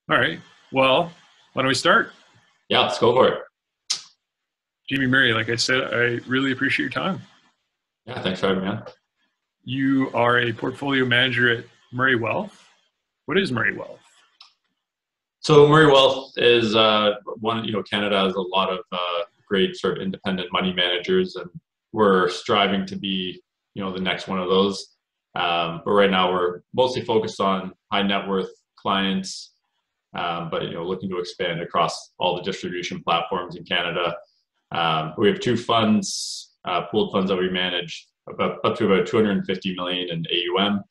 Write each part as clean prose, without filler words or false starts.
All right. Well, why don't we start? Yeah, let's go for it. Jamie Murray, like I said, I really appreciate your time. Yeah, thanks for having me on. You are a portfolio manager at Murray Wealth. What is Murray Wealth? So Murray Wealth is one, Canada has a lot of great sort of independent money managers, and we're striving to be, the next one of those. But right now we're mostly focused on high net worth clients, but looking to expand across all the distribution platforms in Canada. We have two funds, pooled funds that we manage up to about 250 million in AUM.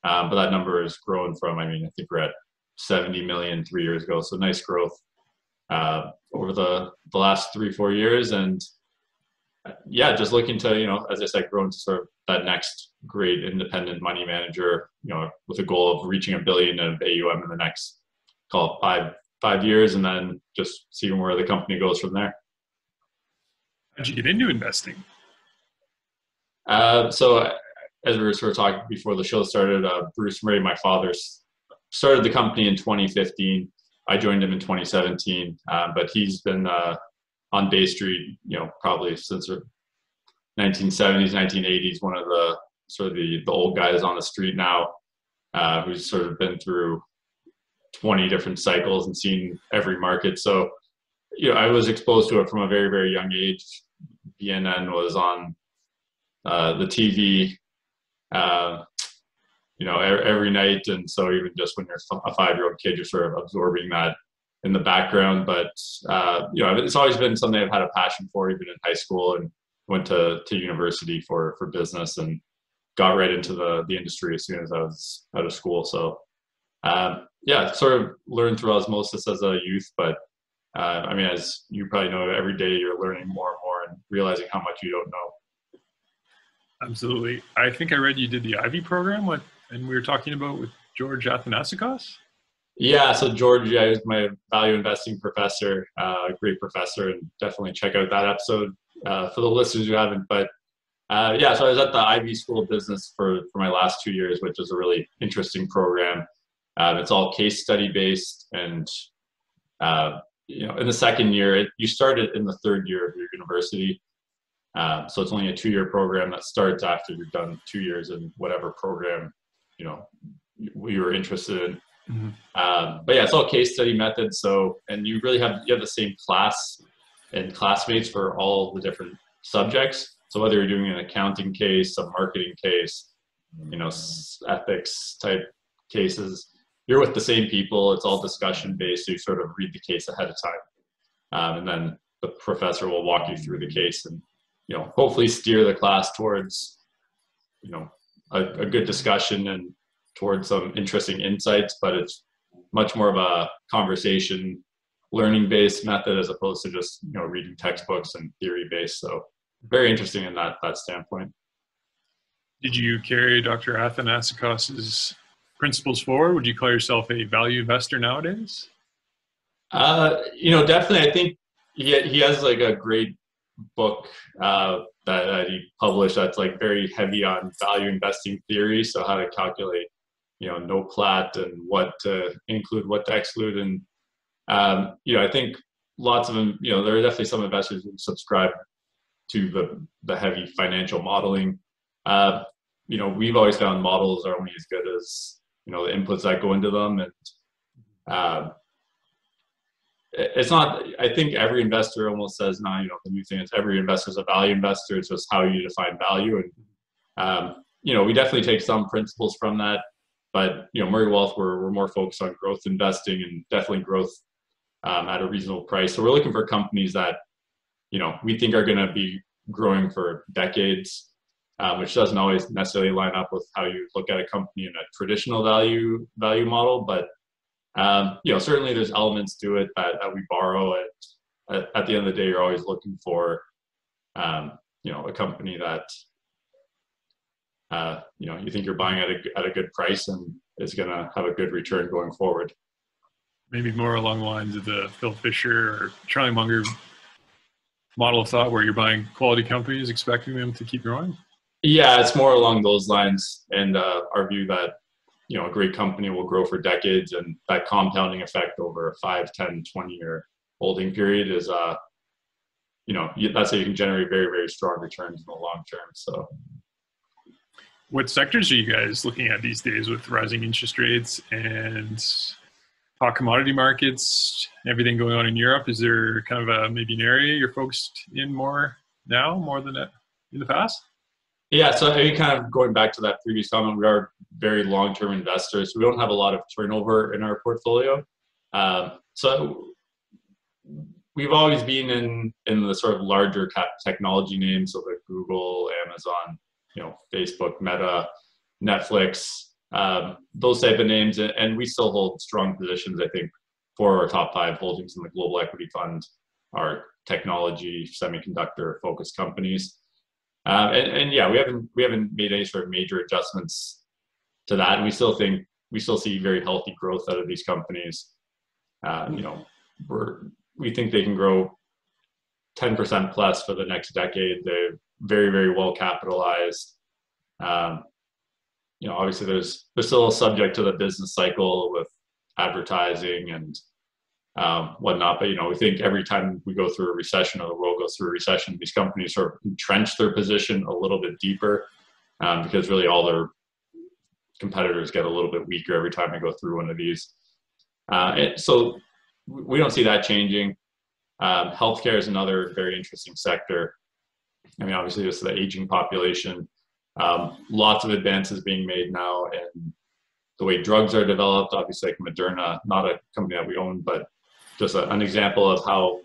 But that number has grown from, I think we're at 70 million 3 years ago. So nice growth over the last 3, 4 years. And yeah, just looking to, as I said, grow into sort of that next great independent money manager, with a goal of reaching 1 billion of AUM in the next, call it five years, and then just seeing where the company goes from there. How'd you get into investing? So as we were sort of talking before the show started, Bruce Murray, my father, started the company in 2015. I joined him in 2017, but he's been on Bay Street, probably since the 1970s, 1980s. One of the sort of the old guys on the street now, who's sort of been through 20 different cycles and seen every market. So, I was exposed to it from a very, very young age. BNN was on the TV, every night. And so even just when you're a 5-year-old kid, you're sort of absorbing that in the background. But, it's always been something I've had a passion for, even in high school, and went to university for business and got right into the industry as soon as I was out of school. So, yeah, sort of learned through osmosis as a youth. But, as you probably know, every day you're learning more and more and realizing how much you don't know. Absolutely. I think I read you did the Ivy program, and we were talking about with George Athanasakos. Yeah, so George, yeah, is my value investing professor, great professor, and definitely check out that episode for the listeners who haven't. But yeah, so I was at the Ivy School of Business for my last 2 years, which is a really interesting program. It's all case study based, and in the second year, you start it in the third year of your university. So it's only a 2-year program that starts after you've done 2 years in whatever program you were interested in. But yeah, it's all case study method. So, and you really have the same class and classmates for all the different subjects. So whether you're doing an accounting case, a marketing case, ethics type cases, you're with the same people. It's all discussion based. So you sort of read the case ahead of time, and then the professor will walk you through the case and hopefully steer the class towards a good discussion and towards some interesting insights. But it's much more of a conversation learning based method as opposed to just reading textbooks and theory based. So very interesting in that standpoint. Did you carry Dr. Athanasakos's principles forward? Would you call yourself a value investor nowadays? Definitely. I think he has like a great book that he published that's like very heavy on value investing theory. So how to calculate, no plat and what to include, what to exclude. And, I think lots of them, there are definitely some investors who subscribe to the heavy financial modeling. We've always found models are only as good as, the inputs that go into them. And, it's not, I think every investor almost says now, the new thing is every investor is a value investor. It's just how you define value. And, we definitely take some principles from that, but, Murray Wealth, we're more focused on growth investing and definitely growth at a reasonable price. So we're looking for companies that, we think are going to be growing for decades, which doesn't always necessarily line up with how you look at a company in a traditional value model. But certainly there's elements to it that we borrow. At the end of the day, you're always looking for, a company that, you think you're buying at a good price and is going to have a good return going forward. Maybe more along the lines of the Phil Fisher or Charlie Munger model of thought, where you're buying quality companies, expecting them to keep growing. Yeah, it's more along those lines, and our view that a great company will grow for decades, and that compounding effect over a 5, 10, 20-year holding period is, that's how you can generate very, very strong returns in the long term. So, what sectors are you guys looking at these days with rising interest rates and hot commodity markets, everything going on in Europe? Is there kind of maybe an area you're focused in more now, more than in the past? Yeah, so I mean, kind of going back to that previous comment, we are very long-term investors. We don't have a lot of turnover in our portfolio. So we've always been in the sort of larger cap technology names, so like Google, Amazon, Facebook, Meta, Netflix, those type of names, and we still hold strong positions. I think 4 of our top 5 holdings in the global equity fund are technology, semiconductor focused companies. And yeah, we haven't made any sort of major adjustments to that, and we still see very healthy growth out of these companies. We think they can grow 10% plus for the next decade. They're very, very well capitalized. Obviously there's still subject to the business cycle with advertising and whatnot. But, we think every time we go through a recession or the world goes through a recession, these companies sort of entrench their position a little bit deeper because really all their competitors get a little bit weaker every time they go through one of these. So we don't see that changing. Healthcare is another very interesting sector. I mean, obviously, this is the aging population. Lots of advances being made now in the way drugs are developed. Obviously, like Moderna, not a company that we own, but just an example of how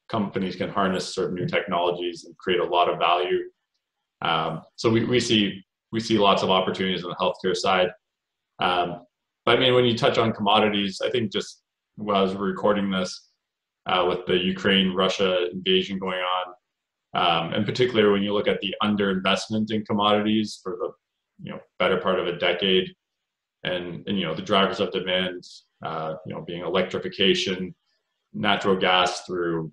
companies can harness certain new technologies and create a lot of value. So we see lots of opportunities on the healthcare side. But I mean, when you touch on commodities, I think just while I was recording this, with the Ukraine-Russia invasion going on, and particularly when you look at the underinvestment in commodities for the better part of a decade, and the drivers of demand, being electrification, natural gas through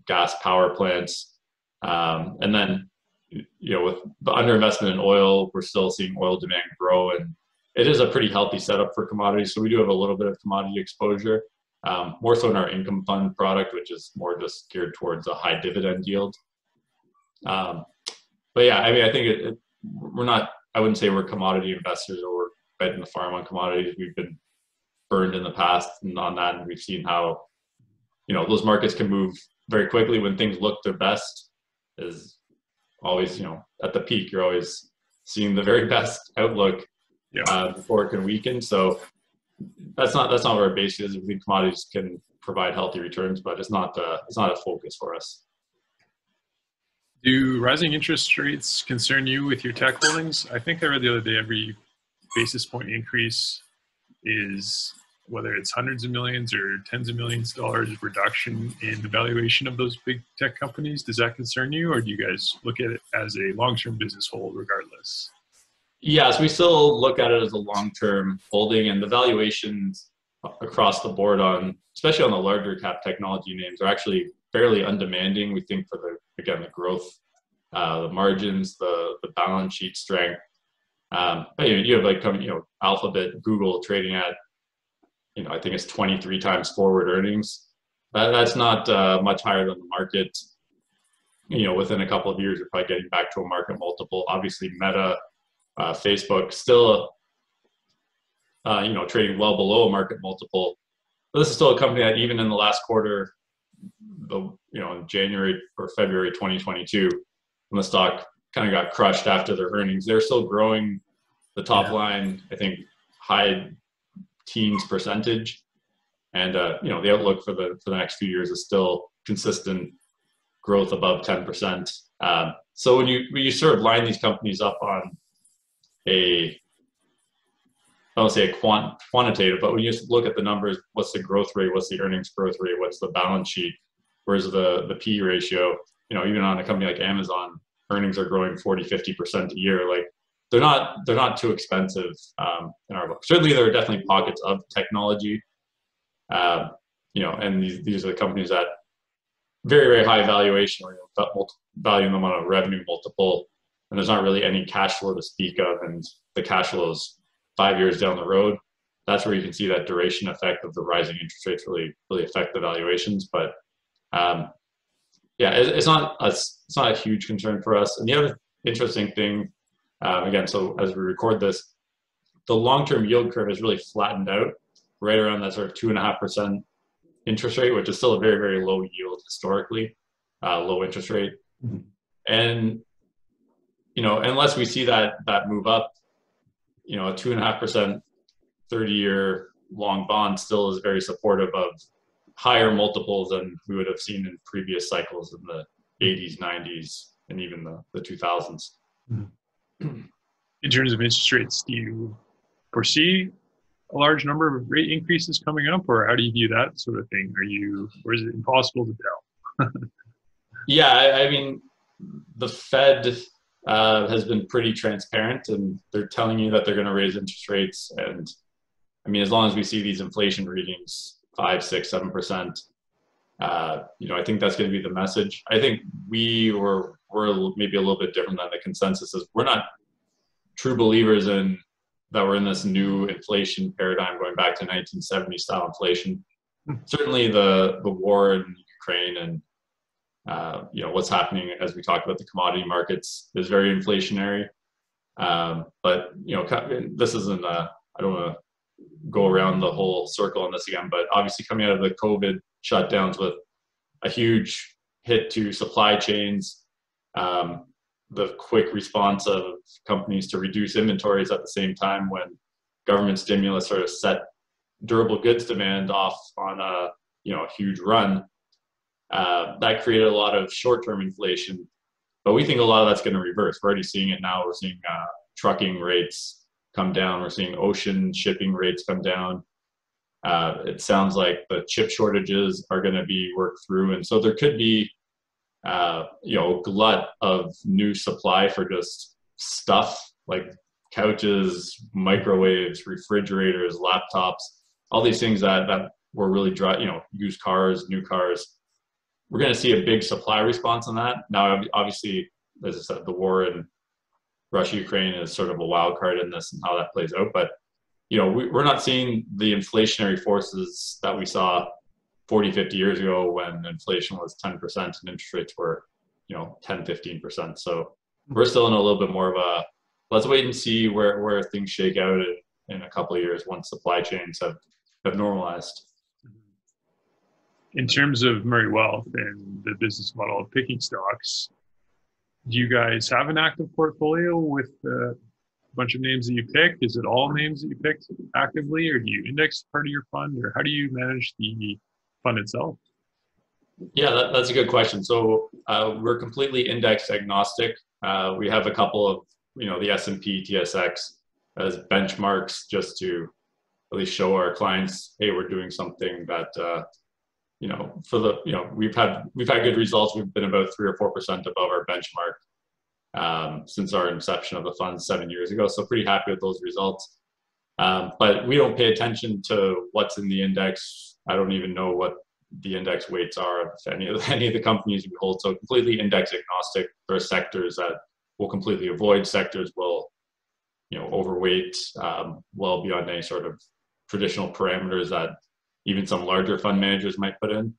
gas power plants, and then with the underinvestment in oil, we're still seeing oil demand grow, and it is a pretty healthy setup for commodities. So we do have a little bit of commodity exposure, more so in our income fund product, which is more just geared towards a high dividend yield. But yeah, I mean, I think we're not, I wouldn't say we're commodity investors or we're betting the farm on commodities. We've been burned in the past and on that, and we've seen how, those markets can move very quickly when things look their best. Is always, at the peak, you're always seeing the very best outlook before it can weaken. So that's not what our base is. We think commodities can provide healthy returns, but it's not a focus for us. Do rising interest rates concern you with your tech holdings? I think I read the other day every basis point increase is, whether it's hundreds of millions or tens of millions of dollars of reduction in the valuation of those big tech companies. Does that concern you, or do you guys look at it as a long-term business hold regardless? Yes, we still look at it as a long-term holding, and the valuations across the board especially on the larger cap technology names, are actually fairly undemanding. We think for the growth, the margins, the balance sheet strength. You have like Alphabet, Google trading at, I think it's 23 times forward earnings. That's not much higher than the market. Within a couple of years, you're probably getting back to a market multiple. Obviously, Meta, Facebook still, trading well below a market multiple. But this is still a company that even in the last quarter, in January or February 2022, when the stock kind of got crushed after their earnings, they're still growing the top line, I think, high teens percentage. And, the outlook for the next few years is still consistent growth above 10%. So when you sort of line these companies up on I don't say a quantitative, but when you just look at the numbers, what's the growth rate, what's the earnings growth rate, what's the balance sheet, where's the P ratio, even on a company like Amazon, earnings are growing 40-50% a year. Like they're not too expensive in our book. Certainly there are definitely pockets of technology, and these are the companies that very, very high valuation, or valuing them on a revenue multiple, and there's not really any cash flow to speak of, and the cash flows 5 years down the road, that's where you can see that duration effect of the rising interest rates really affect the valuations. But yeah, it's not a huge concern for us. And the other interesting thing, again, so as we record this, the long-term yield curve has really flattened out right around that sort of 2.5% interest rate, which is still a very, very low yield historically, low interest rate. Mm-hmm. And, unless we see that move up, a 2.5% 30-year long bond still is very supportive of higher multiples than we would have seen in previous cycles in the 80s, 90s, and even the 2000s. Mm-hmm. In terms of interest rates, do you foresee a large number of rate increases coming up, or how do you view that sort of thing? Or is it impossible to tell? Yeah, I mean, the Fed has been pretty transparent, and they're telling you that they're going to raise interest rates. And I mean, as long as we see these inflation readings 5, 6, 7%, I think that's going to be the message. I think we're maybe a little bit different than the consensus is. We're not true believers in that we're in this new inflation paradigm going back to 1970 style inflation. Certainly the war in Ukraine and what's happening as we talked about the commodity markets is very inflationary. But this isn't I don't want to go around the whole circle on this again, but obviously coming out of the COVID shutdowns with a huge hit to supply chains, the quick response of companies to reduce inventories at the same time when government stimulus sort of set durable goods demand off on a huge run, that created a lot of short-term inflation. But we think a lot of that's going to reverse. We're already seeing it now. We're seeing trucking rates come down. We're seeing ocean shipping rates come down. It sounds like the chip shortages are going to be worked through, and so there could be a glut of new supply for just stuff like couches, microwaves, refrigerators, laptops, all these things that were really used cars, new cars. We're going to see a big supply response on that. Now, obviously, as I said, the war in Russia, Ukraine is sort of a wild card in this and how that plays out. But, we're not seeing the inflationary forces that we saw 40, 50 years ago when inflation was 10% and interest rates were, 10, 15%. So we're still in a little bit more of a, let's wait and see where things shake out in a couple of years once supply chains have normalized. In terms of Murray Wealth and the business model of picking stocks, do you guys have an active portfolio with a bunch of names that you picked? Is it all names that you picked actively, or do you index part of your fund, or how do you manage the fund itself? Yeah, that's a good question. So we're completely index agnostic. We have a couple of, the S&P, TSX as benchmarks just to at least show our clients, hey, we're doing something that, we've had good results. We've been about 3 or 4% above our benchmark since our inception of the fund 7 years ago. So pretty happy with those results. But we don't pay attention to what's in the index. I don't even know what the index weights are of any of the companies we hold. So completely index agnostic. There are sectors that we'll completely avoid. Sectors will, overweight well beyond any sort of traditional parameters that even some larger fund managers might put in.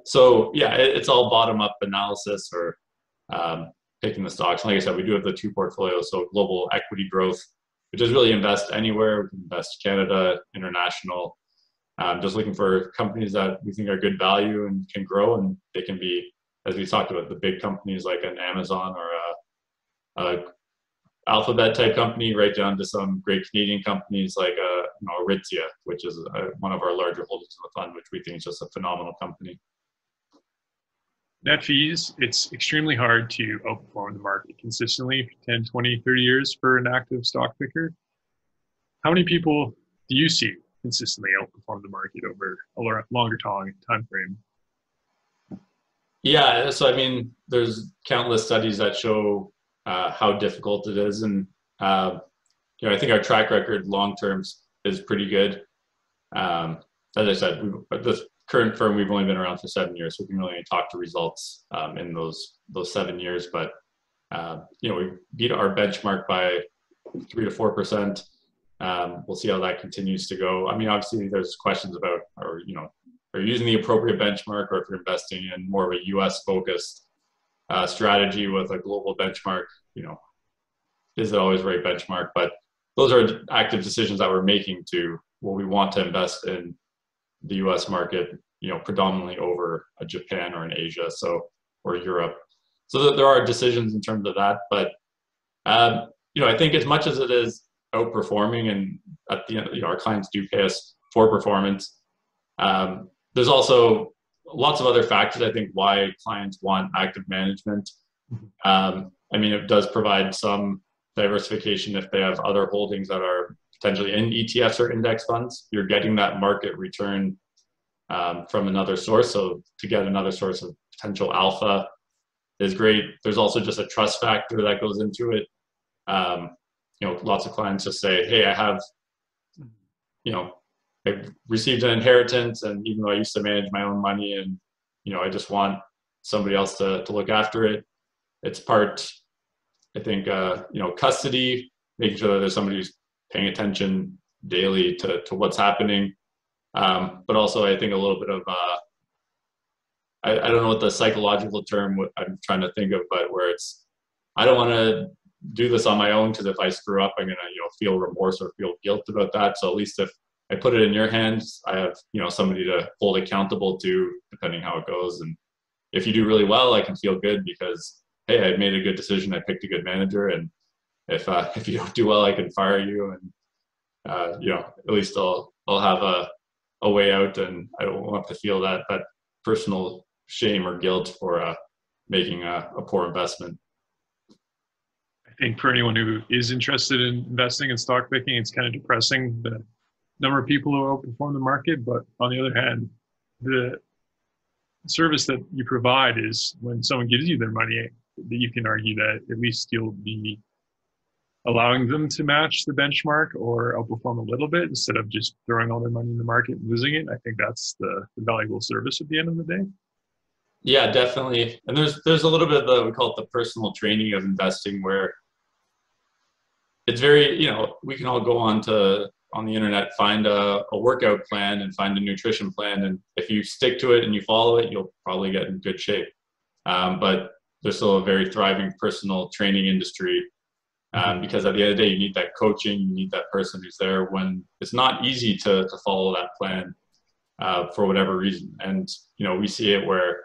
So yeah, it's all bottom-up analysis or picking the stocks. Like I said, we do have the 2 portfolios. So global equity growth, which is really invest anywhere. We can invest Canada, international. Just looking for companies that we think are good value and can grow, and they can be, as we talked about, the big companies like an Amazon or a Alphabet type company, right down to some great Canadian companies like Aritzia, which is one of our larger holdings in the fund, which we think is just a phenomenal company. Net fees, it's extremely hard to outperform the market consistently 10, 20, 30 years for an active stock picker. How many people do you see consistently outperform the market over a longer time frame? Yeah, so I mean, there's countless studies that show how difficult it is, and I think our track record long term is pretty good. As I said, this current firm, we've only been around for 7 years, so we can really only talk to results in those 7 years. But we beat our benchmark by 3 to 4%. We'll see how that continues to go. I mean, obviously there's questions about, are you using the appropriate benchmark, or if you're investing in more of a US focused strategy with a global benchmark, is it always the right benchmark? But those are active decisions that we're making to, well, we want to invest in the US market, predominantly over a Japan or an Asia, or Europe. So there are decisions in terms of that, but I think as much as it is outperforming, and at the end, our clients do pay us for performance, there's also lots of other factors, I think, why clients want active management. I mean, it does provide some diversification if they have other holdings that are potentially in ETFs or index funds. You're getting that market return from another source. So to get another source of potential alpha is great. There's also just a trust factor that goes into it. Lots of clients just say, hey, I received an inheritance, and even though I used to manage my own money, and I just want somebody else to look after it. It's part, I think, custody, making sure that there's somebody who's paying attention daily to what's happening. But also, I think a little bit of, I don't know what the psychological term I'm trying to think of, but where it's, I don't want to do this on my own, because if I screw up, I'm going to, feel remorse or feel guilt about that. So at least if I put it in your hands, I have, somebody to hold accountable to, depending how it goes. And if you do really well, I can feel good because, hey, I made a good decision. I picked a good manager. And if you don't do well, I can fire you. And, at least I'll have a way out, and I don't have to feel that personal shame or guilt for making a poor investment. I think for anyone who is interested in investing in stock picking, it's kind of depressing, the number of people who outperform the market. But on the other hand, the service that you provide is, when someone gives you their money, that you can argue that at least you'll be allowing them to match the benchmark or outperform a little bit, instead of just throwing all their money in the market and losing it. I think that's the valuable service at the end of the day. Yeah, definitely. And there's a little bit of we call it the personal training of investing, where it's very, we can all go on the internet, find a workout plan and find a nutrition plan. And if you stick to it and you follow it, you'll probably get in good shape. But there's still a very thriving personal training industry, because at the end of the day, you need that coaching, you need that person who's there when it's not easy to follow that plan for whatever reason. And, we see it where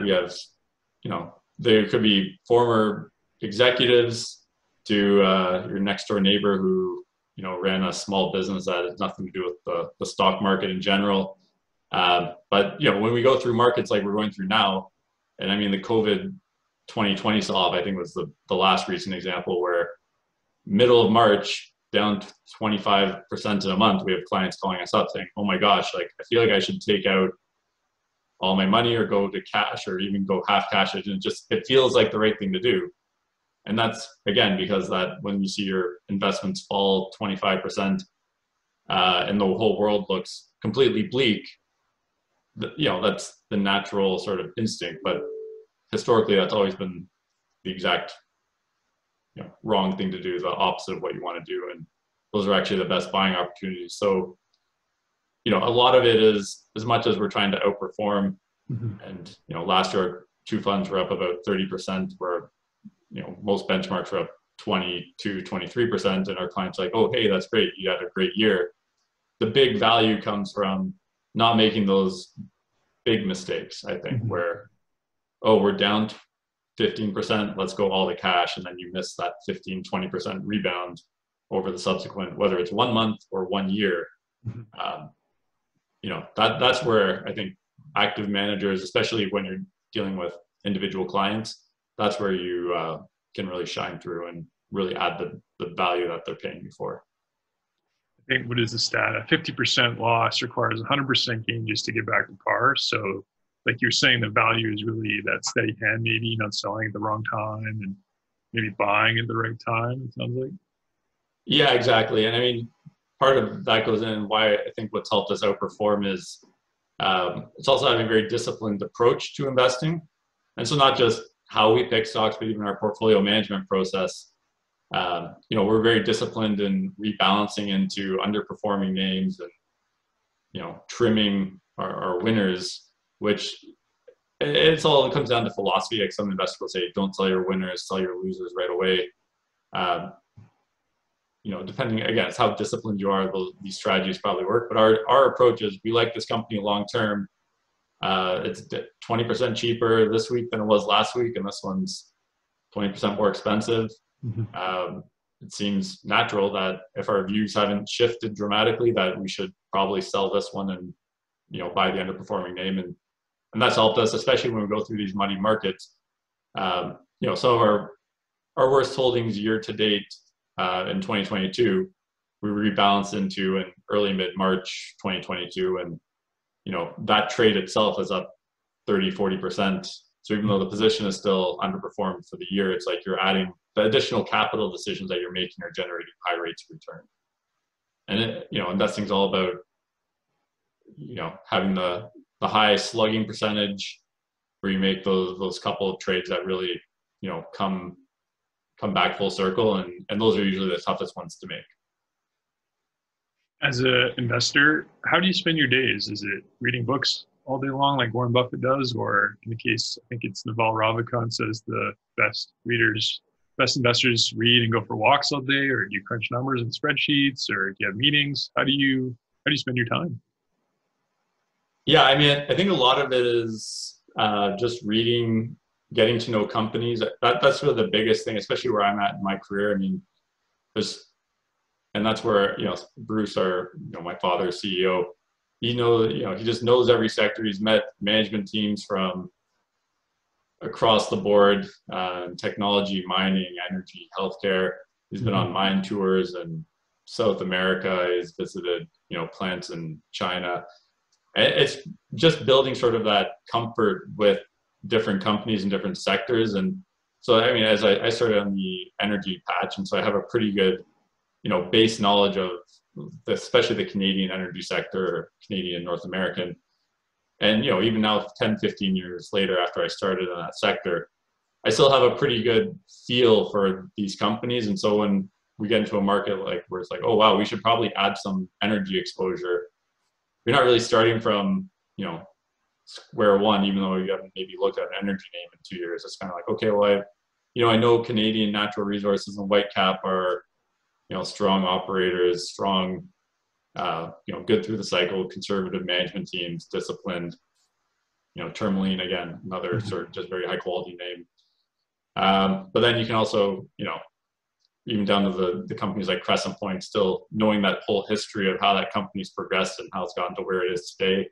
we have, there could be former executives to your next door neighbor who, ran a small business that has nothing to do with the stock market in general. But, when we go through markets like we're going through now, and I mean, the COVID 2020 sell-off, I think, was the last recent example, where middle of March, down 25% in a month, we have clients calling us up saying, oh my gosh, I feel like I should take out all my money or go to cash or even go half cash. And it feels like the right thing to do. And that's, again, because that when you see your investments fall 25% and the whole world looks completely bleak, that's the natural sort of instinct. But historically, that's always been the exact wrong thing to do, the opposite of what you want to do. And those are actually the best buying opportunities. So, a lot of it is, as much as we're trying to outperform, and, last year, 2 funds were up about 30%, where, most benchmarks were up 22, 23%. And our clients are like, oh, hey, that's great. You had a great year. The big value comes from not making those big mistakes, I think, where, oh, we're down 15%, let's go all the cash. And then you miss that 15, 20% rebound over the subsequent, whether it's 1 month or 1 year. That's where I think active managers, especially when you're dealing with individual clients, that's where you can really shine through and really add the value that they're paying you for. I think, what is the stat? A 50% loss requires 100% gain just to get back to par. So, like you're saying, the value is really that steady hand, maybe not selling at the wrong time and maybe buying at the right time, it sounds like. Yeah, exactly. And I mean, part of that goes in why I think what's helped us outperform is it's also having a very disciplined approach to investing. And so not just how we pick stocks, but even our portfolio management process. You know, we're very disciplined in rebalancing into underperforming names and, you know, trimming our winners, which it comes down to philosophy. Like some investors will say, don't sell your winners, sell your losers right away. You know, depending, again, it's how disciplined you are, these strategies probably work. But our approach is we like this company long term. It's 20% cheaper this week than it was last week, and this one's 20% more expensive. Mm-hmm. It seems natural that if our views haven't shifted dramatically, that we should probably sell this one and, you know, buy the underperforming name. And that's helped us, especially when we go through these money markets. You know, some of our worst holdings year to date in 2022, we rebalanced into in early mid-March 2022. And, you know, that trade itself is up 30-40%. So even though the position is still underperformed for the year, it's like you're adding the additional capital decisions that you're making are generating high rates of return. And you know, investing's all about, you know, having the high slugging percentage where you make those couple of trades that really, you know, come back full circle, and those are usually the toughest ones to make. As an investor, how do you spend your days? Is it reading books all day long like Warren Buffett does, or in the case, I think it's Naval Ravikant says the best investors read and go for walks all day, or do you crunch numbers and spreadsheets, or do you have meetings? How do you spend your time? Yeah, I mean, I think a lot of it is just reading, getting to know companies. That's really the biggest thing, especially where I'm at in my career. I mean, and that's where, you know, Bruce, my father's CEO, he just knows every sector. He's met management teams from across the board, technology, mining, energy, healthcare. He's been on mine tours in South America. He's visited, you know, plants in China. It's just building sort of that comfort with different companies in different sectors. And so, I mean, as I started on the energy patch, and so I have a pretty good, you know, base knowledge of especially the Canadian energy sector, Canadian, North American. And, you know, even now, 10, 15 years later, after I started in that sector, I still have a pretty good feel for these companies. And so when we get into a market like where it's like, oh, wow, we should probably add some energy exposure, you're not really starting from, you know, square one, even though you haven't maybe looked at an energy name in 2 years. It's kind of like, okay, well, I know Canadian natural resources and Whitecap are, you know, strong operators, strong, you know, good through the cycle, conservative management teams, disciplined, you know, Tourmaline, again, another sort of just very high quality name. But then you can also, you know, even down to the companies like Crescent Point, still knowing that whole history of how that company's progressed and how it's gotten to where it is today,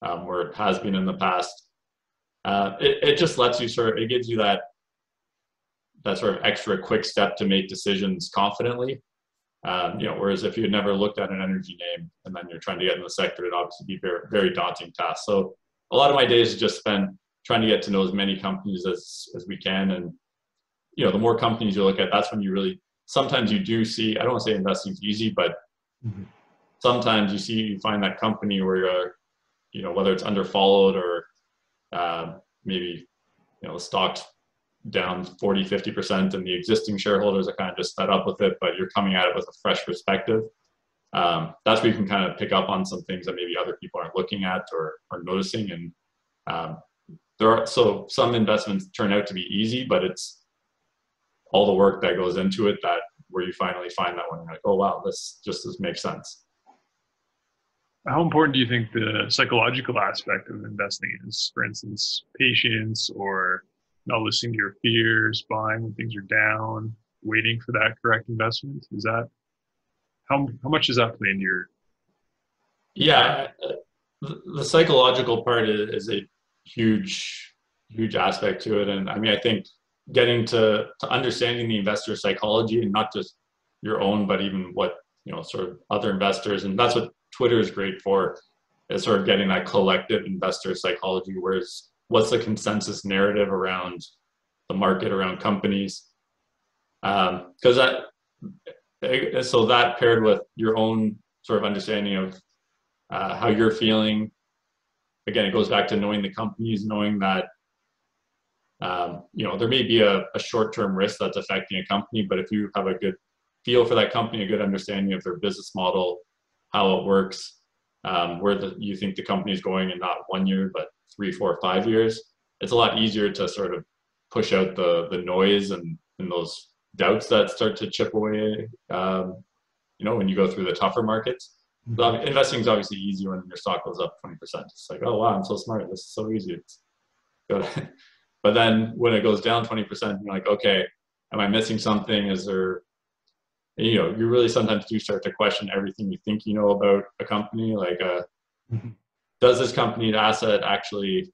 where it has been in the past. It just lets you it gives you that sort of extra quick step to make decisions confidently. You know, whereas if you had never looked at an energy name and then you're trying to get in the sector, it'd obviously be very, very daunting task. So a lot of my days is just spent trying to get to know as many companies as we can. And, you know, the more companies you look at, that's when you really, sometimes you do see, I don't want to say investing's easy, but sometimes you find that company where you're, you know, whether it's underfollowed or maybe, you know, the stock's down 40-50% and the existing shareholders are kind of just fed up with it, but you're coming at it with a fresh perspective. That's where you can kind of pick up on some things that maybe other people aren't looking at or noticing. And so some investments turn out to be easy, but it's all the work that goes into it that where you finally find that one, you're like, oh wow, this makes sense. How important do you think the psychological aspect of investing is? For instance, patience, or not listening to your fears, buying when things are down, waiting for that correct investment? Is that how much does that play into your? Yeah, the psychological part is a huge aspect to it, and I mean, I think getting to understanding the investor psychology, and not just your own, but even what, you know, sort of other investors, and that's what Twitter is great for, is sort of getting that collective investor psychology. Whereas, what's the consensus narrative around the market, around companies? Because that paired with your own sort of understanding of how you're feeling. Again, it goes back to knowing the companies, knowing that There may be a short-term risk that's affecting a company, but if you have a good feel for that company, a good understanding of their business model, how it works, you think the company is going in not 1 year, but 3, 4, 5 years, it's a lot easier to sort of push out the noise and those doubts that start to chip away, when you go through the tougher markets. So investing is obviously easy when your stock goes up 20%. It's like, oh wow, I'm so smart. This is so easy. It's good. But then when it goes down 20%, you're like, okay, am I missing something? Is there, you really sometimes do start to question everything you think you know about a company. Like, does this company asset actually,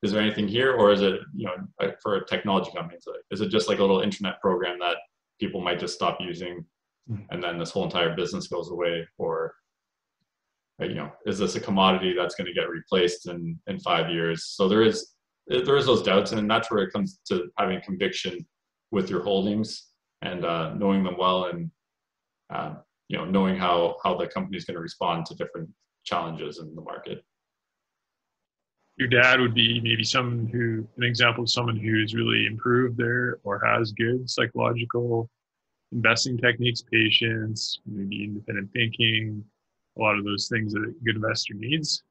is there anything here? Or is it, like for a technology company, is it just like a little internet program that people might just stop using and then this whole entire business goes away? Or, is this a commodity that's going to get replaced in 5 years? So there is those doubts, and that's where it comes to having conviction with your holdings and knowing them well, and knowing how the company is going to respond to different challenges in the market. Your dad would be maybe an example of someone who's really improved there or has good psychological investing techniques, patience, maybe independent thinking, a lot of those things that a good investor needs.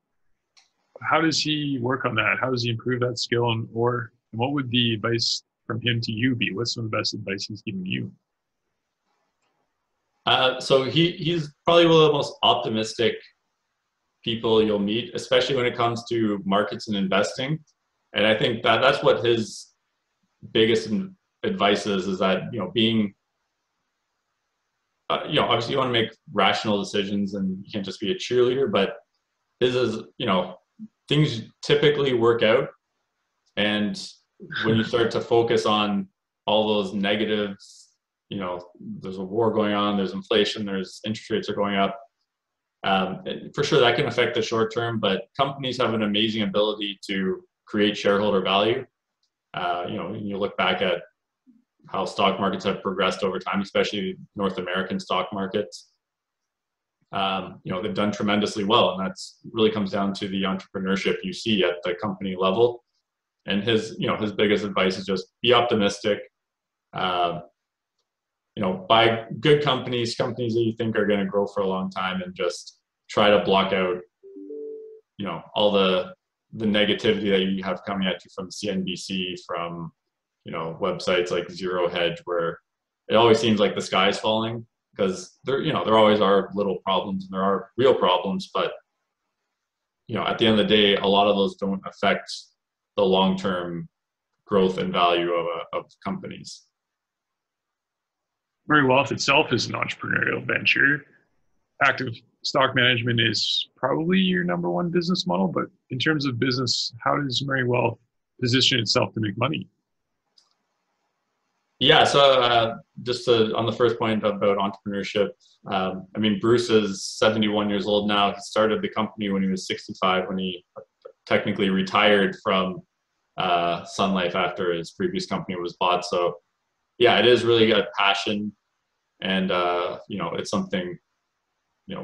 How does he work on that? How does he improve that skill? And what would the advice from him to you be? What's some of the best advice he's given you? So he's probably one of the most optimistic people you'll meet, especially when it comes to markets and investing. And I think that's what his biggest advice is that, being, obviously you want to make rational decisions and you can't just be a cheerleader, but his is, things typically work out. And when you start to focus on all those negatives, there's a war going on, there's inflation, there's interest rates are going up. For sure that can affect the short term, but companies have an amazing ability to create shareholder value. When you look back at how stock markets have progressed over time, especially North American stock markets, they've done tremendously well, and that's really comes down to the entrepreneurship you see at the company level. And his biggest advice is just be optimistic. Buy good companies that you think are going to grow for a long time, and just try to block out, all the negativity that you have coming at you from CNBC, from, websites like Zero Hedge, where it always seems like the sky's falling, because there always are little problems and there are real problems, but, at the end of the day, a lot of those don't affect the long-term growth and value of companies. Murray Wealth itself is an entrepreneurial venture. Active stock management is probably your number one business model, but in terms of business, how does Murray Wealth position itself to make money? Yeah, so just on the first point about entrepreneurship, Bruce is 71 years old now. He started the company when he was 65, when he technically retired from Sun Life after his previous company was bought. So yeah, it is really a passion, and it's something,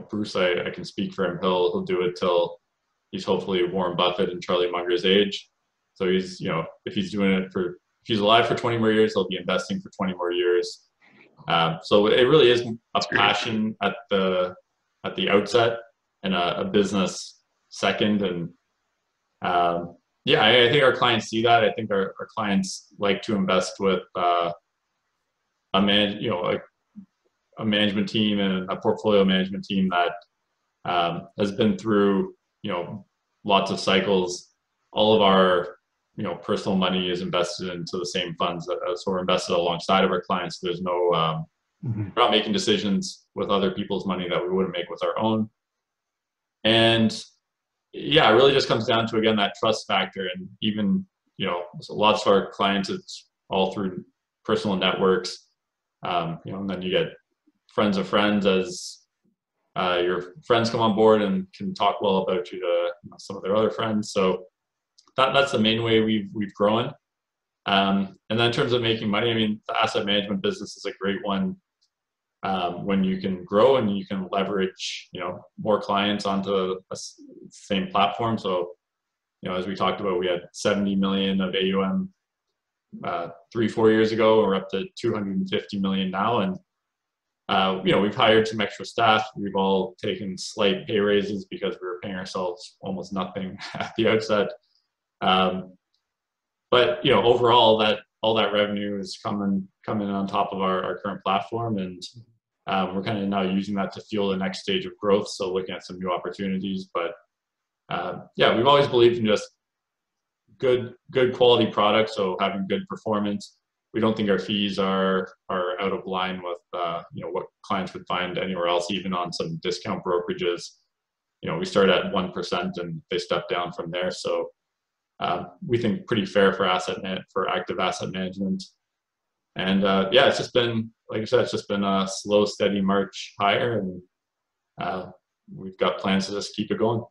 Bruce, I can speak for him. He'll do it till he's hopefully Warren Buffett and Charlie Munger's age. So he's, if he's doing it if he's alive for 20 more years, he'll be investing for 20 more years. So it really is a passion at the outset, and a business second. And I think our clients see that. I think our clients like to invest with a management team and a portfolio management team that has been through, lots of cycles. All of our, personal money is invested into the same funds, so we're invested alongside of our clients. There's no, we're not making decisions with other people's money that we wouldn't make with our own. And it really just comes down to, again, that trust factor. And even, lots of our clients, it's all through personal networks. And then you get friends of friends as your friends come on board and can talk well about you to some of their other friends. So that's the main way we've grown. And then in terms of making money, the asset management business is a great one when you can grow and you can leverage, more clients onto the same platform. So, as we talked about, we had 70 million of AUM 3-4 years ago. We're up to 250 million now, and we've hired some extra staff. We've all taken slight pay raises because we were paying ourselves almost nothing at the outset. But overall, all that revenue is coming on top of our current platform, and we're kind of now using that to fuel the next stage of growth. So looking at some new opportunities, but we've always believed in just good quality products. So having good performance. We don't think our fees are out of line with what clients would find anywhere else, even on some discount brokerages. We start at 1% and they step down from there. So we think pretty fair for active asset management. And it's just been, like I said, it's just been a slow, steady march higher, and we've got plans to just keep it going.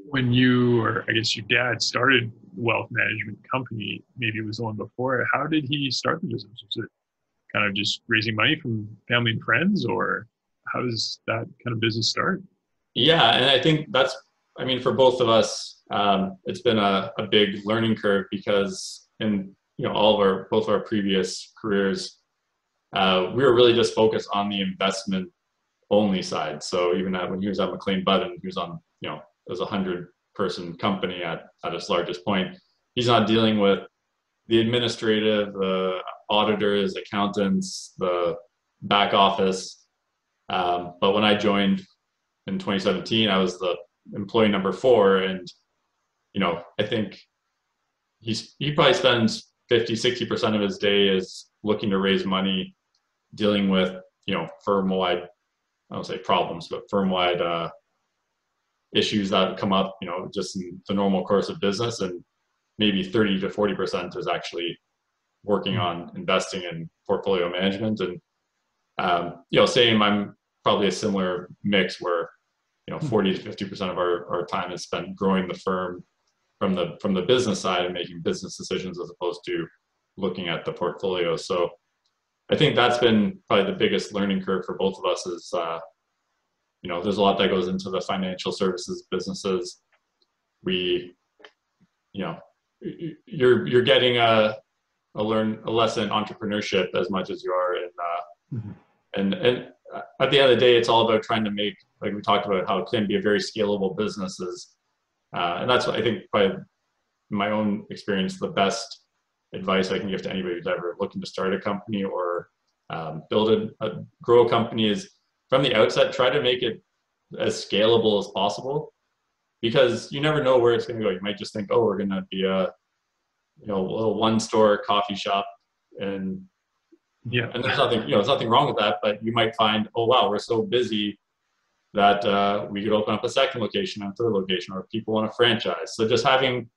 When you, or I guess your dad, started wealth management company, maybe it was the one before, how did he start the business? Was it kind of just raising money from family and friends, or how does that kind of business start? Yeah, and I think for both of us, it's been a big learning curve, because in both of our previous careers, we were really just focused on the investment only side. So even when he was at McLean Button, he was on, it was a 100-person company at its largest point. He's not dealing with the administrative, the auditors, accountants, the back office. But when I joined in 2017, I was the employee number 4, and I think he probably spends 50-60% of his day is looking to raise money, dealing with firm-wide, I don't say problems, but firm-wide issues that come up, just in the normal course of business, and maybe 30 to 40% is actually working on investing in portfolio management. And I'm probably a similar mix where 40 to 50% of our time is spent growing the firm from the business side and making business decisions, as opposed to looking at the portfolio. So I think that's been probably the biggest learning curve for both of us. Is there's a lot that goes into the financial services businesses. You're getting a lesson in entrepreneurship as much as you are in and at the end of the day, it's all about trying to make, like we talked about, how it can be a very scalable businesses. And that's what I think, by my own experience, the best advice I can give to anybody who's ever looking to start a company or grow a company is, from the outset, try to make it as scalable as possible, because you never know where it's going to go. You might just think, oh, we're going to be a little one-store coffee shop, and there's nothing wrong with that. But you might find, oh wow, we're so busy that we could open up a second location, and a third location, or people want a franchise. So just having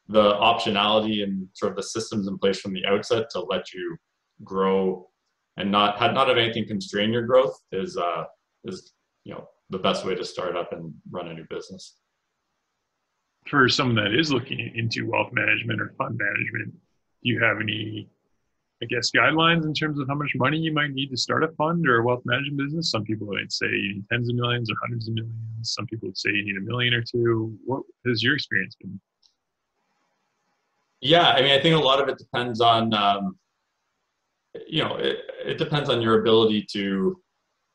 the optionality and sort of the systems in place from the outset to let you grow and not have anything constrain your growth is the best way to start up and run a new business. For someone that is looking into wealth management or fund management, do you have any, I guess, guidelines in terms of how much money you might need to start a fund or a wealth management business? Some people might say you need tens of millions or hundreds of millions. Some people would say you need $1 million or $2 million. What has your experience been? Yeah, I think a lot of it depends on, it depends on your ability to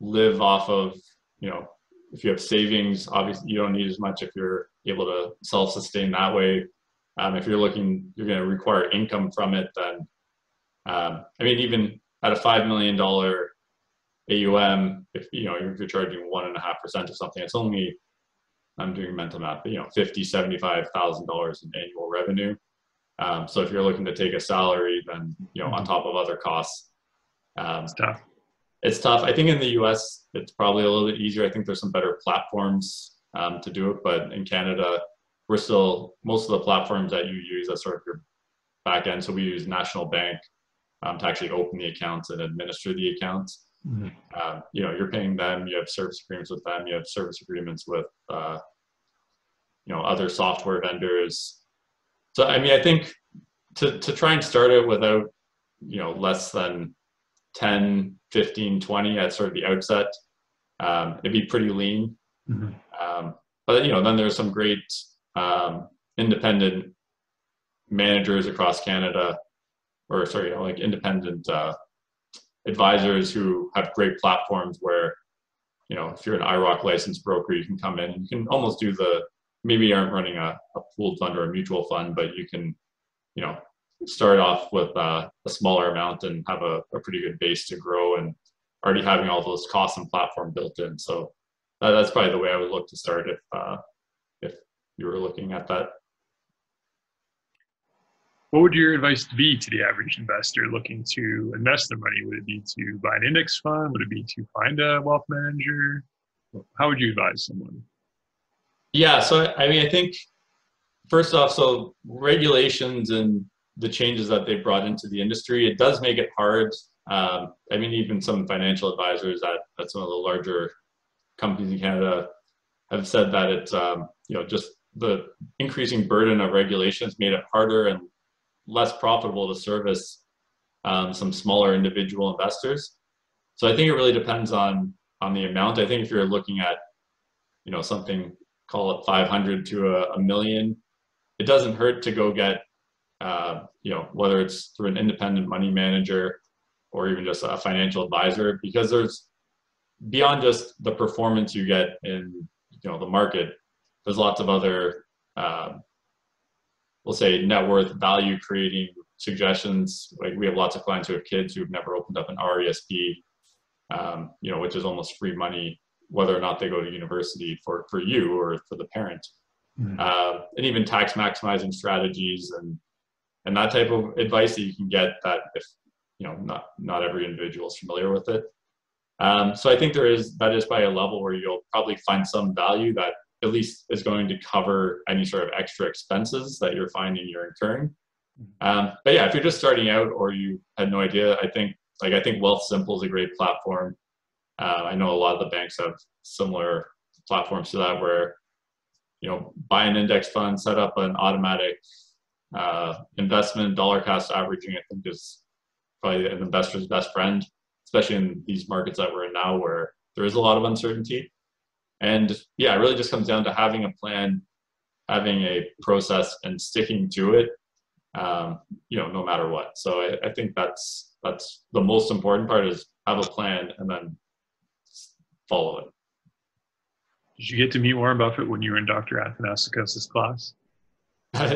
live off of, if you have savings, obviously you don't need as much if you're able to self-sustain that way. If you're going to require income from it, then, even at a $5 million AUM, if you're charging 1.5% or something, it's only, I'm doing mental math, but $50,000, $75,000 in annual revenue. So if you're looking to take a salary, then on top of other costs, It's tough. It's tough. I think in the US, it's probably a little bit easier. I think there's some better platforms to do it, but in Canada, most of the platforms that you use as sort of your back end. So we use National Bank to actually open the accounts and administer the accounts. You're paying them. You have service agreements with them. You have service agreements with other software vendors. So I think to try and start it without less than 10, 15, 20 at sort of the outset, it'd be pretty lean. But then there's some great independent managers across Canada, or sorry, like independent advisors who have great platforms where, if you're an IROC licensed broker, you can come in, you can almost do maybe you aren't running a pooled fund or a mutual fund, but you can, start off with a smaller amount and have a pretty good base to grow, and already having all those costs and platform built in. So that's probably the way I would look to start if you were looking at that. What would your advice be to the average investor looking to invest their money? Would it be to buy an index fund? Would it be to find a wealth manager? How would you advise someone? Yeah, so I think first off, so regulations and the changes that they brought into the industry, it does make it hard. Even some financial advisors at some of the larger companies in Canada have said that it's just the increasing burden of regulations made it harder and less profitable to service some smaller individual investors. So I think it really depends on the amount. I think if you're looking at something, call it 500 to a million, it doesn't hurt to go get whether it's through an independent money manager or even just a financial advisor, because there's beyond just the performance you get in the market, there's lots of other we'll say net worth value creating suggestions. Like we have lots of clients who have kids who've never opened up an RESP, which is almost free money, whether or not they go to university for you or for the parent. And even tax maximizing strategies and that type of advice that you can get, that if not every individual is familiar with it. So I think that is probably a level where you'll probably find some value that at least is going to cover any sort of extra expenses that you're finding you're incurring. But yeah, if you're just starting out or you had no idea, I think Wealthsimple is a great platform. I know a lot of the banks have similar platforms to that, where buy an index fund, set up an automatic investment. Dollar cost averaging, I think, is probably an investor's best friend, especially in these markets that we're in now, where there is a lot of uncertainty. And yeah, it really just comes down to having a plan, having a process, and sticking to it, no matter what. So I think that's the most important part, is have a plan and then follow it. Did you get to meet Warren Buffett when you were in Dr. Athanasakos' class?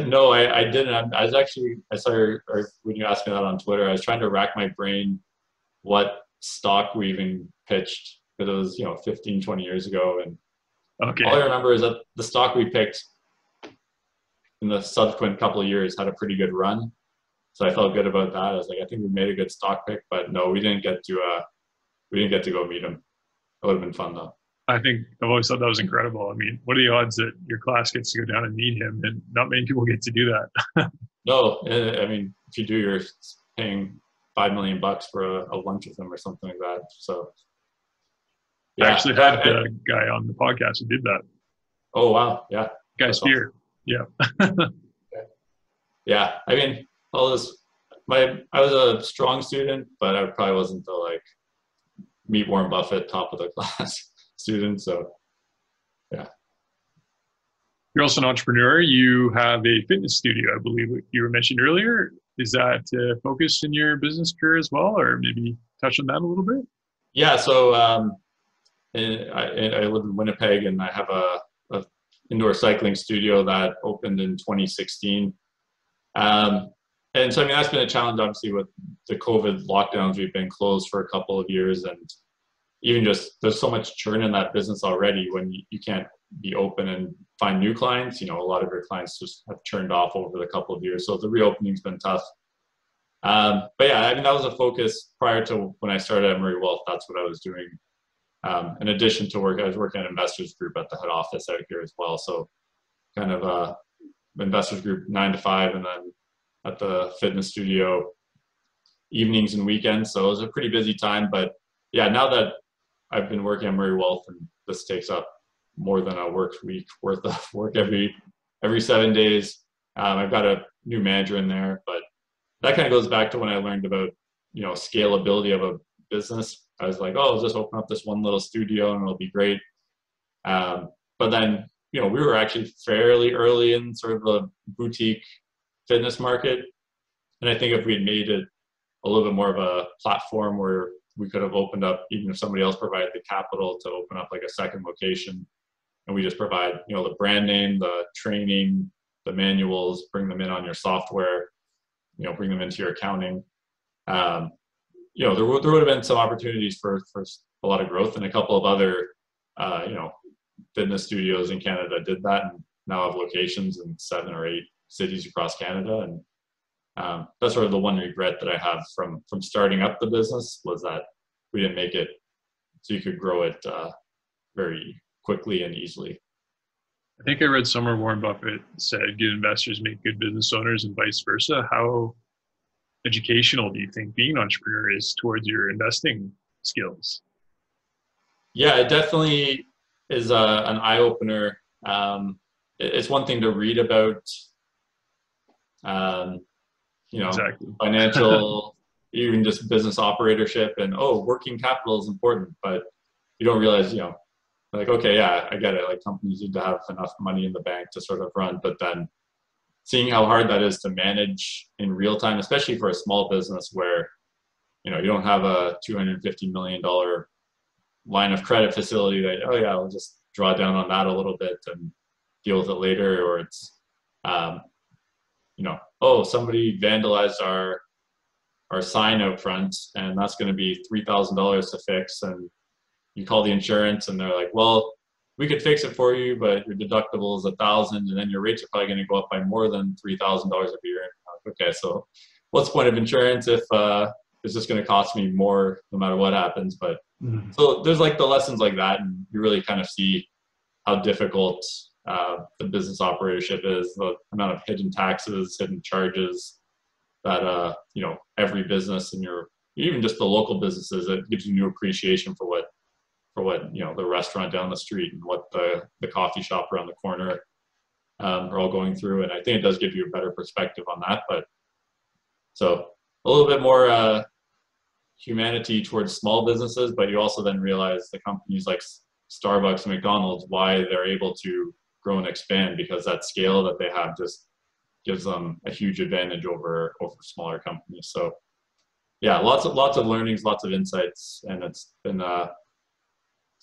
No, I didn't. I was actually, I saw when you asked me that on Twitter, I was trying to rack my brain what stock we even pitched, because it was 15, 20 years ago. And all I remember is that the stock we picked in the subsequent couple of years had a pretty good run. So I felt good about that. I was like, I think we made a good stock pick, but no, we didn't get to go meet him. It would have been fun though. I think I've always thought that was incredible. I mean, what are the odds that your class gets to go down and meet him? And not many people get to do that. No, I mean, if you do, you're paying $5 million for a lunch with him or something like that. So yeah, I actually had a guy on the podcast who did that. Oh wow, yeah, Guy Spear. Awesome. Yeah. Yeah, I mean, I was a strong student, but I probably wasn't the meet Warren Buffett top of the class student. So yeah. You're also an entrepreneur. You have a fitness studio, I believe you were mentioned earlier. Is that focused in your business career as well, or maybe touch on that a little bit? Yeah, so I live in Winnipeg, and I have a indoor cycling studio that opened in 2016. And so, I mean, that's been a challenge, obviously, with the COVID lockdowns. We've been closed for a couple of years, and even just there's so much churn in that business already when you can't be open and find new clients. A lot of your clients just have churned off over the couple of years. So the reopening's been tough. But yeah, I mean, that was a focus prior to when I started at Murray Wealth. That's what I was doing. In addition to work, I was working at Investors Group at the head office out here as well. So kind of Investors Group 9 to 5, and then at the fitness studio evenings and weekends. So it was a pretty busy time. But yeah, now that I've been working at Murray Wealth, and this takes up more than a work week worth of work every 7 days. I've got a new manager in there, but that kind of goes back to when I learned about, scalability of a business. I was like, oh, I'll just open up this one little studio and it'll be great. But then, we were actually fairly early in sort of a boutique fitness market. And I think if we had made it a little bit more of a platform where we could have opened up, even if somebody else provided the capital to open up like a second location, and we just provide, you know, the brand name, the training, the manuals, bring them in on your software, you know, bring them into your accounting. You know, there would have been some opportunities for a lot of growth, and a couple of other, you know, fitness studios in Canada did that, and now have locations in 7 or 8 cities across Canada. And that's sort of the one regret that I have from starting up the business, was that we didn't make it so you could grow it very quickly and easily. I think I read somewhere Warren Buffett said good investors make good business owners and vice versa. How educational do you think being an entrepreneur is towards your investing skills? Yeah, it definitely is an eye-opener. It's one thing to read about, you know, Exactly. financial, even just business operatorship, and working capital is important, but you don't realize, you know, like, okay, yeah, I get it. Like, companies need to have enough money in the bank to sort of run, but then seeing how hard that is to manage in real time, especially for a small business where, you know, you don't have a $250 million line of credit facility that, oh yeah, I'll just draw down on that a little bit and deal with it later. Or it's, you know, oh, somebody vandalized our sign out front and that's going to be $3,000 to fix. And you call the insurance and they're like, well, we could fix it for you, but your deductible is $1,000, and then your rates are probably going to go up by more than $3,000 a year. Okay, so what's the point of insurance if it's just going to cost me more no matter what happens? But so there's like the lessons like that, and you really kind of see how difficult the business operatorship is, the amount of hidden taxes, hidden charges that you know, every business in your, even just the local businesses, it gives you new appreciation for what you know, the restaurant down the street and what the coffee shop around the corner are all going through. And I think it does give you a better perspective on that. But so a little bit more humanity towards small businesses, but you also then realize the companies like Starbucks and McDonald's, why they're able to grow and expand, because that scale that they have just gives them a huge advantage over smaller companies. So yeah, lots of learnings, lots of insights, and it's been a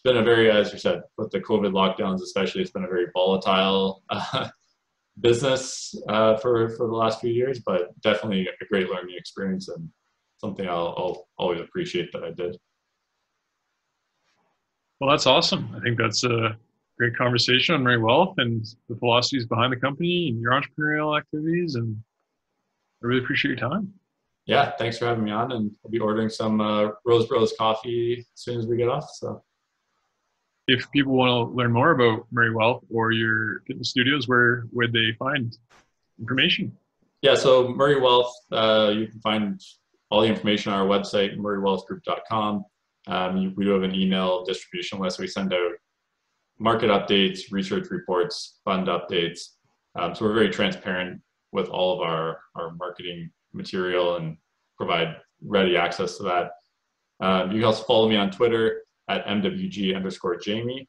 very, as you said, with the COVID lockdowns especially, it's been a very volatile business for the last few years, but definitely a great learning experience and something I'll always appreciate that I did. Well, that's awesome. I think that's a great conversation on Murray Wealth and the philosophies behind the company and your entrepreneurial activities, and I really appreciate your time. Yeah, thanks for having me on, and I'll be ordering some Rose Bros coffee as soon as we get off. So if people want to learn more about Murray Wealth or your fitness studios, where would they find information? Yeah, so Murray Wealth, you can find all the information on our website, murraywealthgroup.com. We do have an email distribution list. We send out market updates, research reports, fund updates. So we're very transparent with all of our marketing material and provide ready access to that. You can also follow me on Twitter at MWG_Jamie.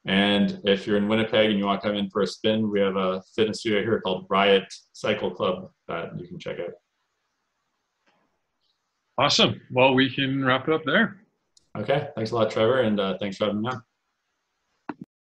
And if you're in Winnipeg and you want to come in for a spin, we have a fitness studio here called Riot Cycle Club that you can check out. Awesome. Well, we can wrap it up there. Okay. Thanks a lot, Trevor. And thanks for having me on.